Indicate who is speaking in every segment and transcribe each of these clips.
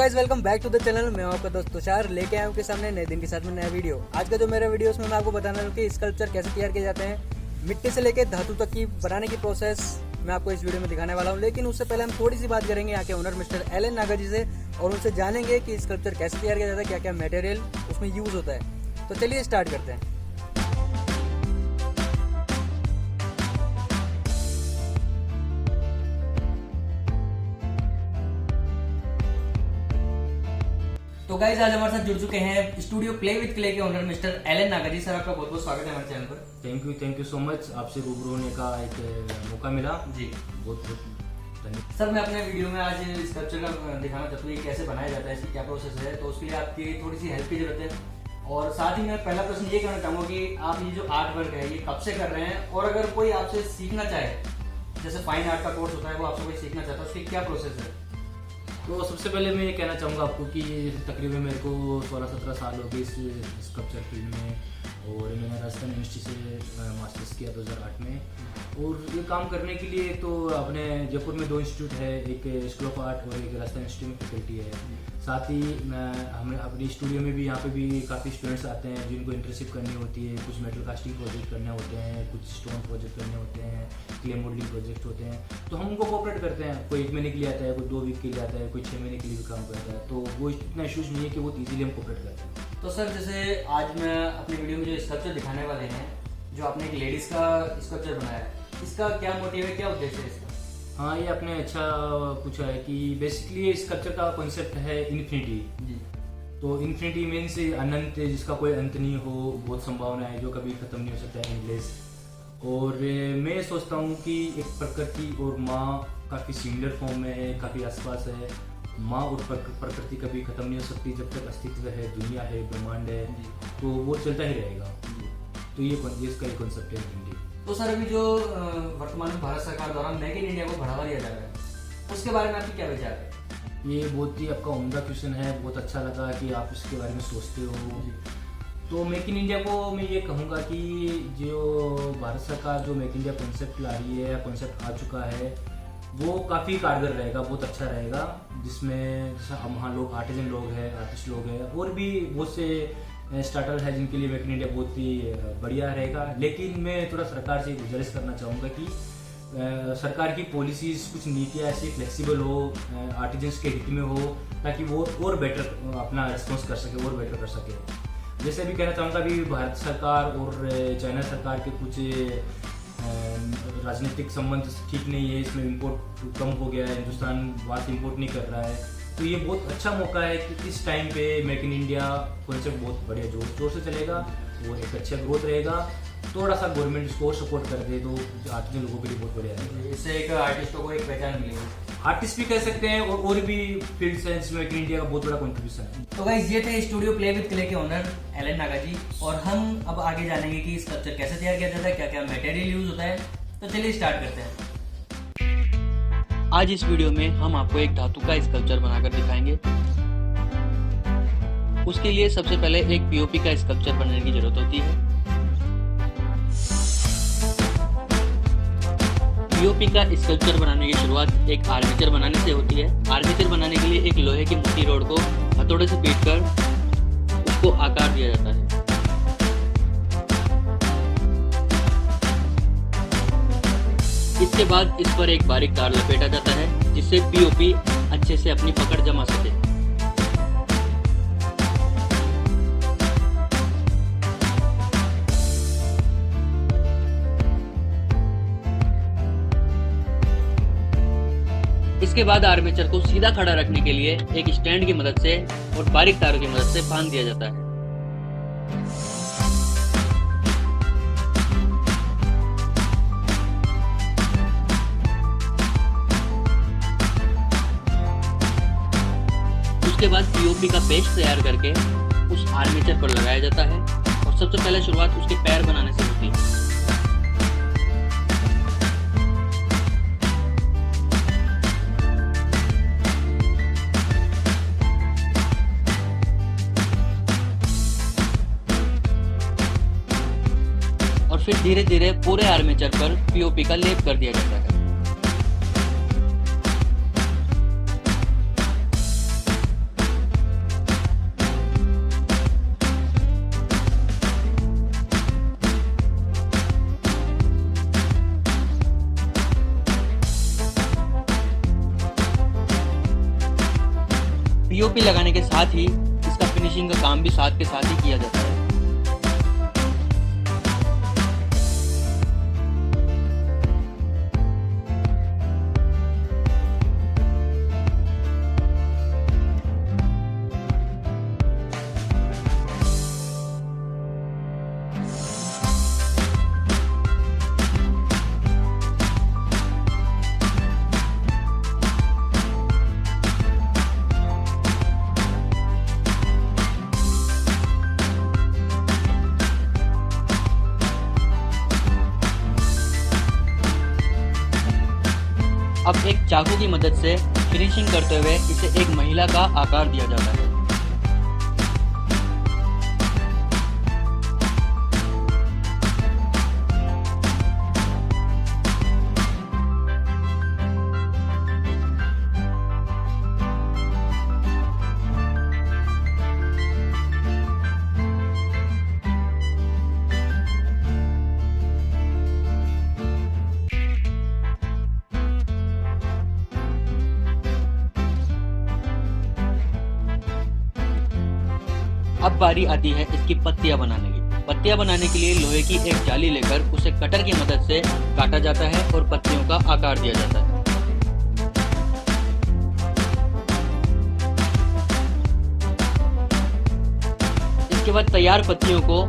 Speaker 1: Guys welcome back to the channel. मैं आपका दोस्त तुषार लेके आया हूँ के सामने नए दिन के साथ में नया वीडियो। आज का जो मेरा वीडियो उसमें मैं आपको बताना हूँ कि स्कल्पचर कैसे तैयार किए जाते हैं, मिट्टी से लेकर धातु तक की बनाने की प्रोसेस मैं आपको इस वीडियो में दिखाने वाला हूँ। लेकिन उससे पहले हम थोड़ी सी बात करेंगे यहाँ के ओनर मिस्टर एलन नागा जी से और उनसे जानेंगे कि स्कल्पचर कैसे तैयार किया जाता है, क्या क्या मटेरियल उसमें यूज होता है। तो चलिए स्टार्ट करते हैं। तो गाइस आज हमारे साथ जुड़ चुके हैं स्टूडियो प्ले विद क्ले के ओनर मिस्टर एलन नागा जी। सर आपका बहुत बहुत स्वागत है हमारे चैनल पर।
Speaker 2: Thank you so much. आपसे रूबरू होने का एक मौका मिला जी, बहुत बहुत धन्यवाद।
Speaker 1: सर मैं अपने वीडियो में आज स्कल्पचर का दिखाना चाहता हूँ कैसे बनाया जाता है, इसकी क्या प्रोसेस है। तो उसके लिए आपकी थोड़ी सी हेल्प की जरूरत है। और साथ ही मैं पहला प्रश्न ये करना चाहूँगा कि आप ये जो आर्ट वर्क है ये कब से कर रहे हैं, और अगर कोई आपसे सीखना चाहे, जैसे फाइन आर्ट का कोर्स होता है वो आपसे कोई सीखना चाहता है, उसकी क्या प्रोसेस है?
Speaker 2: तो सबसे पहले मैं ये कहना चाहूँगा आपको कि तकरीबन मेरे को 16-17 साल हो गए इस स्कल्पचर फील्ड में, और मैंने राजस्थान यूनिवर्सिटी से मास्टर्स किया 2008 में। और ये काम करने के लिए तो अपने जयपुर में 2 इंस्टीट्यूट है, एक स्कूल ऑफ आर्ट और एक राजस्थान इंस्टीट्यूट में फैकल्टी है। साथ ही हम अपनी स्टूडियो में भी यहाँ पे भी काफ़ी स्टूडेंट्स आते हैं जिनको इंटर्नशिप करनी होती है। कुछ मेटल कास्टिंग प्रोजेक्ट करने होते हैं, कुछ स्टोन प्रोजेक्ट करने होते हैं, क्ले मॉडलिंग प्रोजेक्ट होते हैं। तो हम उनको कोऑपरेट करते हैं। कोई 1 महीने के लिए आता है, कोई 2 वीक के लिए आता है, कोई 6 महीने के लिए भी काम करता है। तो वो इतना इशूज़ नहीं है कि वो ईजिली हम कोऑपरेट करते हैं।
Speaker 1: तो सर जैसे आज मैं अपनी वीडियो में जो स्कल्पचर दिखाने वाले हैं, जो आपने एक लेडीज का स्कल्पचर बनाया है, इसका क्या मोटिव है, क्या उद्देश्य है इसका?
Speaker 2: हाँ, ये आपने अच्छा पूछा है कि बेसिकली स्कल्पचर का कॉन्सेप्ट है इन्फिनिटी जी। तो इन्फिनिटी मीन्स अनंत, जिसका कोई अंत नहीं हो, बहुत संभावना है, जो कभी खत्म नहीं हो सकता है, एंडलेस। और मैं सोचता हूँ कि एक प्रकृति और माँ काफ़ी सिमिलर फॉर्म में है, काफ़ी आसपास है। माँ और प्रकृति कभी खत्म नहीं हो सकती जब तक अस्तित्व है, दुनिया है, ब्रह्मांड है, तो वो चलता ही रहेगा। तो ये इसका एक कॉन्सेप्ट है इन्फिनिटी।
Speaker 1: तो सर अभी जो वर्तमान में भारत सरकार द्वारा मेक इन इंडिया को बढ़ावा दिया जा रहा है, उसके बारे में आपकी क्या विचार है?
Speaker 2: ये बहुत ही आपका उम्दा क्वेश्चन है, बहुत अच्छा लगा कि आप इसके बारे में सोचते हो। तो मेक इन इंडिया को मैं ये कहूँगा कि जो भारत सरकार जो मेक इंडिया कॉन्सेप्ट ला रही है या कॉन्सेप्ट आ चुका है, वो काफ़ी कारगर रहेगा, बहुत अच्छा रहेगा। जिसमें जैसे हम वहाँ लोग आर्टिजन लोग हैं, आर्टिस्ट लोग हैं, और भी बहुत से स्टार्टर है जिनके लिए मेक इन इंडिया बहुत ही बढ़िया रहेगा। लेकिन मैं थोड़ा सरकार से गुजारिश करना चाहूँगा कि सरकार की पॉलिसीज, कुछ नीतियाँ ऐसी फ्लेक्सिबल हो, आर्टिजन्स के हित में हो, ताकि वो और बेटर अपना रिस्पॉन्स कर सके, और बेटर कर सके। जैसे भी कहना चाहूँगा अभी भारत सरकार और चाइना सरकार के कुछ राजनीतिक संबंध ठीक नहीं है, इसमें इंपोर्ट कम हो गया है, हिंदुस्तान बात इंपोर्ट नहीं कर रहा है। तो ये बहुत अच्छा मौका है कि इस टाइम पे मेक इन इंडिया कॉन्सेप्ट बहुत बढ़िया जोर से चलेगा, वो एक अच्छा ग्रोथ रहेगा। थोड़ा सा गवर्नमेंट इसको और सपोर्ट कर दे तो आर्टिस्ट लोगों के लिए बहुत बढ़िया रहेगा।
Speaker 1: इससे एक आर्टिस्टों को एक पहचान मिलेगी,
Speaker 2: आर्टिस्ट भी कह सकते हैं, और भी फील्ड्स हैं जिसमें मेक इन इंडिया का बहुत बड़ा कंट्रीब्यूशन है।
Speaker 1: तो गाइस ये थे स्टूडियो प्ले विद क्ले के ओनर एलन नागा जी, और हम अब आगे जानेंगे कि स्कल्पचर कैसे तैयार किया जाता है, क्या क्या मटेरियल यूज होता है। तो चलिए स्टार्ट करते हैं। आज इस वीडियो में हम आपको एक धातु का स्कल्पचर बनाकर दिखाएंगे। उसके लिए सबसे पहले एक पीओपी का स्कल्पचर बनाने की जरूरत होती है। पीओपी का स्कल्पचर बनाने की शुरुआत एक आर्मेचर बनाने से होती है। आर्मेचर बनाने के लिए एक लोहे की मोटी रोड को हथौड़े से पीटकर उसको आकार दिया जाता है। इसके बाद इस पर एक बारीक तार लपेटा जाता है जिससे पीओपी अच्छे से अपनी पकड़ जमा सके। इसके बाद आर्मेचर को सीधा खड़ा रखने के लिए एक स्टैंड की मदद से और बारीक तारों की मदद से बांध दिया जाता है। उसके बाद पीओपी का पेस्ट तैयार करके उस आर्मेचर पर लगाया जाता है, और सबसे पहले शुरुआत उसके पैर बनाने से होती है। और फिर धीरे धीरे पूरे आर्मेचर पर पीओपी का लेप कर दिया जाता है।
Speaker 3: पीओपी लगाने के साथ ही इसका फिनिशिंग का काम भी साथ के साथ ही किया जाता है। अब एक चाकू की मदद से फिनिशिंग करते हुए इसे एक महिला का आकार दिया जाता है। अब बारी आती है इसकी पत्तियां बनाने की। पत्तियां बनाने के लिए लोहे की एक जाली लेकर उसे कटर की मदद से काटा जाता है और पत्तियों का आकार दिया जाता है। इसके बाद तैयार पत्तियों को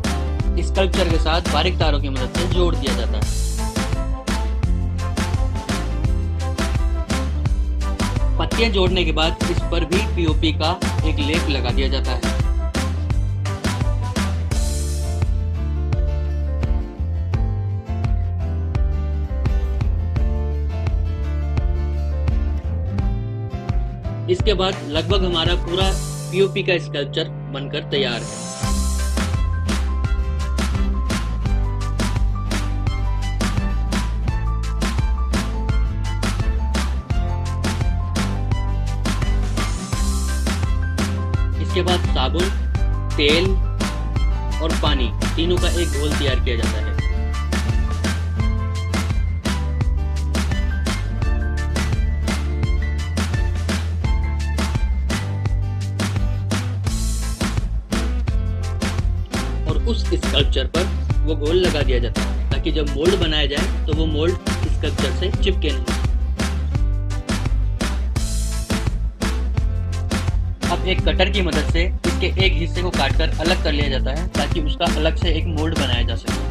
Speaker 3: स्कल्पचर के साथ बारीक तारों की मदद से जोड़ दिया जाता है। पत्तियां जोड़ने के बाद इस पर भी पीओपी का एक लेप लगा दिया जाता है। इसके बाद लगभग हमारा पूरा पीओपी का स्कल्पचर बनकर तैयार है। इसके बाद साबुन, तेल और पानी तीनों का एक घोल तैयार किया जाता है। उस स्कल्पचर पर वो घोल लगा दिया जाता है ताकि जब मोल्ड बनाया जाए तो वो मोल्ड स्कल्पचर से चिपके नहीं। अब एक कटर की मदद से इसके एक हिस्से को काटकर अलग कर लिया जाता है ताकि उसका अलग से एक मोल्ड बनाया जा सके।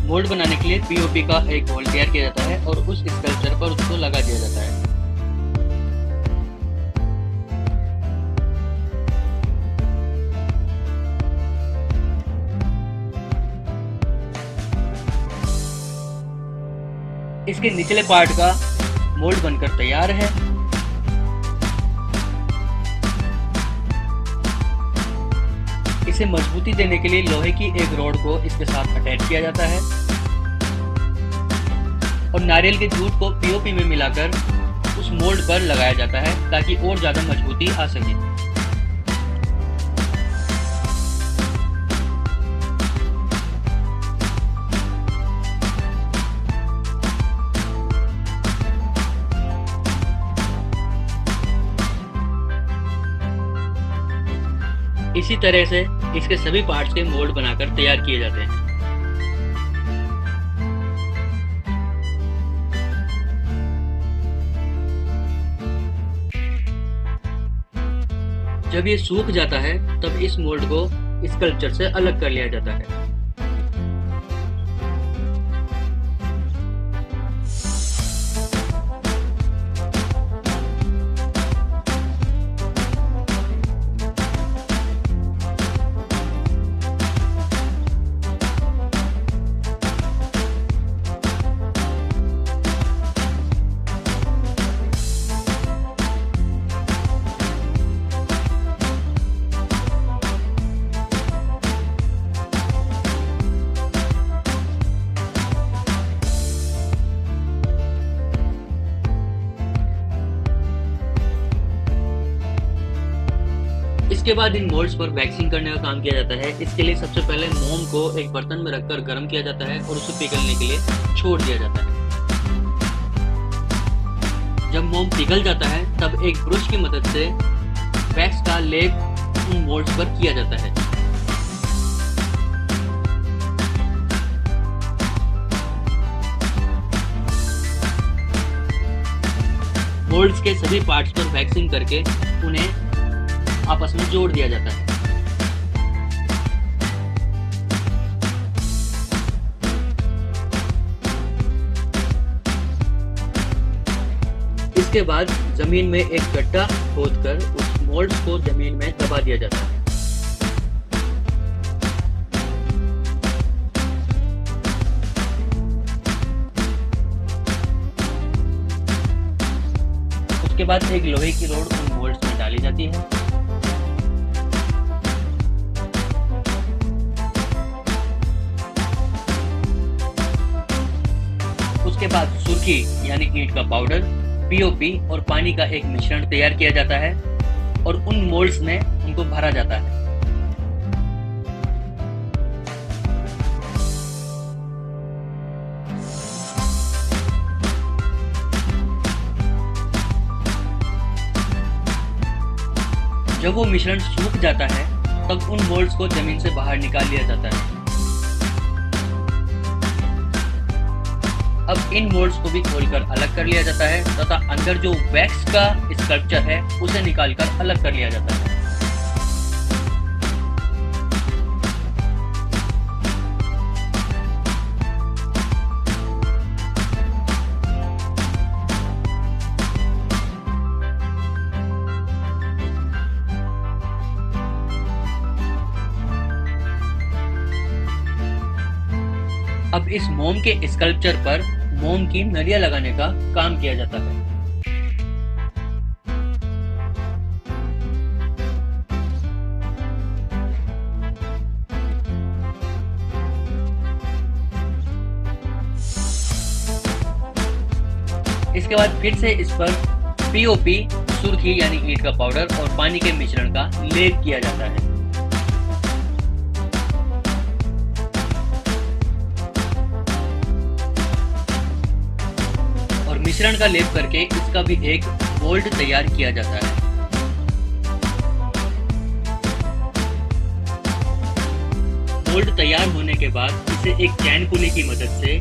Speaker 3: मोल्ड बनाने के लिए पीओपी का एक घोल तैयार किया जाता है और उस स्कल्पचर पर उसको लगा दिया जाता है। इसके निचले पार्ट का मोल्ड बनकर तैयार है। इसे मजबूती देने के लिए लोहे की एक रॉड को इसके साथ अटैच किया जाता है और नारियल के जूट को पीओपी में मिलाकर उस मोल्ड पर लगाया जाता है ताकि और ज्यादा मजबूती आ सके। इसी तरह से इसके सभी पार्ट्स के मोल्ड बनाकर तैयार किए जाते हैं। जब ये सूख जाता है तब इस मोल्ड को स्कल्पचर से अलग कर लिया जाता है। उसके बाद इन मोल्ड्स पर वैक्सिंग करने का काम किया जाता है। इसके लिए सबसे पहले मोम को एक बर्तन में रखकर गर्म किया जाता है और उसे पिघलने के लिए छोड़ दिया जाता है। जब मोम पिघल जाता है तब एक ब्रश की मदद से वैक्स का लेप उन मोल्ड्स पर किया जाता है। मोल्ड्स के सभी पार्ट्स पर वैक्सिंग करके उन्हें आपस में जोड़ दिया जाता है। इसके बाद जमीन में एक गड्ढा खोदकर उस मोल्ड्स को जमीन में दबा दिया जाता है। उसके बाद एक लोहे की रोड उन मोल्ड्स में डाली जाती है। उसके बाद सुर्खी यानी ईंट का पाउडर, पीओपी और पानी का एक मिश्रण तैयार किया जाता है और उन मोल्ड्स में उनको भरा जाता है। जब वो मिश्रण सूख जाता है तब उन मोल्ड्स को जमीन से बाहर निकाल लिया जाता है। अब इन मोल्ड्स को भी खोलकर अलग कर लिया जाता है तथा अंदर जो वैक्स का स्कल्पचर है उसे निकालकर अलग कर लिया जाता है। अब इस मोम के स्कल्पचर पर मोम की नलियां लगाने का काम किया जाता है। इसके बाद फिर से इस पर पीओपी, सुर्खी यानी ईंट का पाउडर और पानी के मिश्रण का लेप किया जाता है। मिश्रण का लेप करके इसका भी एक मोल्ड तैयार किया जाता है। मोल्ड तैयार होने के बाद इसे एक चैन पुली की मदद से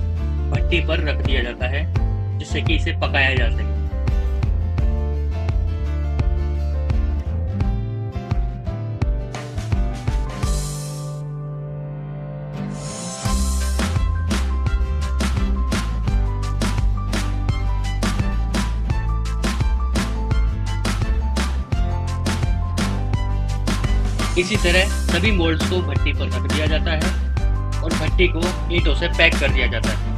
Speaker 3: भट्टी पर रख दिया जाता है जिससे कि इसे पकाया जा सके। इसी तरह सभी मोल्ड्स को भट्टी पर रख दिया जाता है और भट्टी को ईंटों से पैक कर दिया जाता है।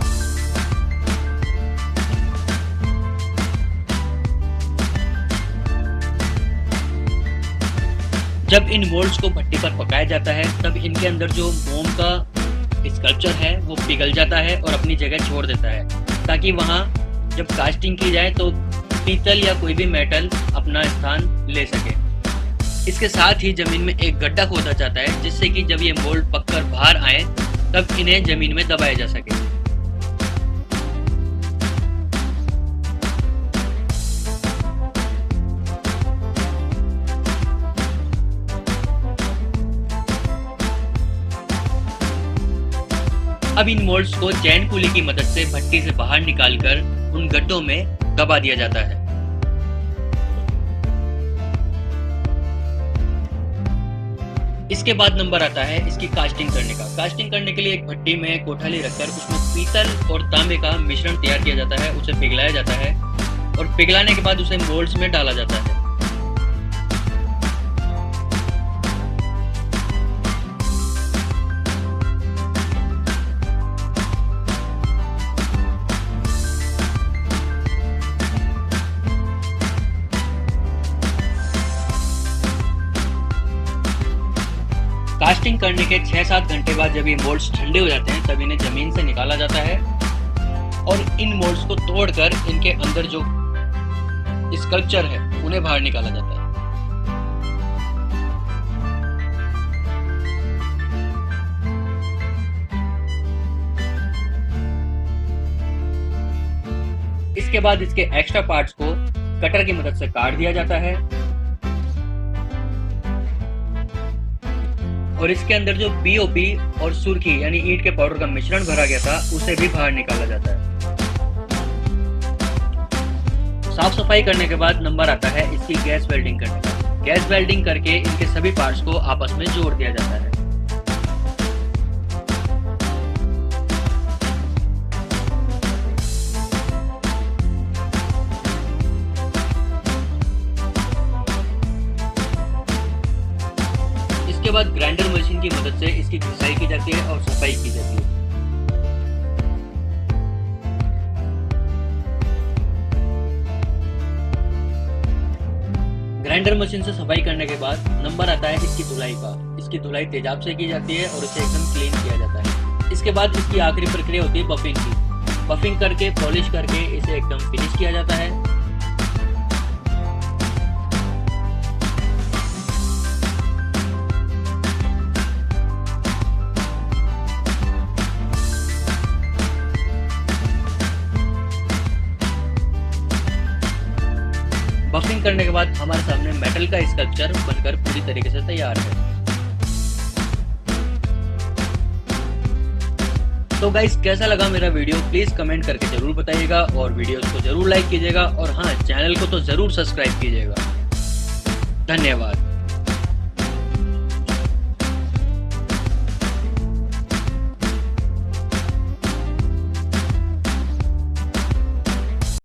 Speaker 3: जब इन मोल्ड्स को भट्टी पर पकाया जाता है तब इनके अंदर जो मोम का स्कल्पचर है वो पिघल जाता है और अपनी जगह छोड़ देता है ताकि वहां जब कास्टिंग की जाए तो पीतल या कोई भी मेटल अपना स्थान ले सके। इसके साथ ही जमीन में एक गड्ढा खोदा जाता है जिससे कि जब ये मोल्ड पककर बाहर आए तब इन्हें जमीन में दबाया जा सके। अब इन मोल्ड्स को चैन पुली की मदद से भट्टी से बाहर निकालकर उन गड्ढों में दबा दिया जाता है। इसके बाद नंबर आता है इसकी कास्टिंग करने का। कास्टिंग करने के लिए एक भट्टी में कोठाली रखकर उसमें पीतल और तांबे का मिश्रण तैयार किया जाता है, उसे पिघलाया जाता है और पिघलाने के बाद उसे मोल्ड्स में डाला जाता है। कास्टिंग करने के 6-7 घंटे बाद जब ये मोल्ड्स ठंडे हो जाते हैं तब इन्हें जमीन से निकाला जाता है और इन मोल्ड्स को तोड़कर इनके अंदर जो स्कल्पचर है उन्हें बाहर निकाला जाता है। इसके बाद इसके एक्स्ट्रा पार्ट्स को कटर की मदद से काट दिया जाता है और इसके अंदर जो पीओपी और सुर्खी यानी ईंट के पाउडर का मिश्रण भरा गया था उसे भी बाहर निकाला जाता है। साफ सफाई करने के बाद नंबर आता है इसकी गैस वेल्डिंग करने का। गैस वेल्डिंग करके इनके सभी पार्ट्स को आपस में जोड़ दिया जाता है। इसके बाद ग्राइंडर मशीन की मदद से इसकी घिसाई की जाती है और सफाई की जाती है। ग्राइंडर मशीन से सफाई करने के बाद नंबर आता है इसकी धुलाई का। इसकी धुलाई तेजाब से की जाती है और इसे एकदम क्लीन किया जाता है। इसके बाद इसकी आखिरी प्रक्रिया होती है बफिंग की। बफिंग करके पॉलिश करके इसे एकदम फिनिश किया जाता है। बफिंग करने के बाद हमारे सामने मेटल का स्कल्पचर बनकर पूरी तरीके से तैयार है। तो गाइस कैसा लगा मेरा वीडियो प्लीज कमेंट करके जरूर बताइएगा और वीडियोस को जरूर लाइक कीजिएगा और हाँ चैनल को तो जरूर सब्सक्राइब कीजिएगा। धन्यवाद।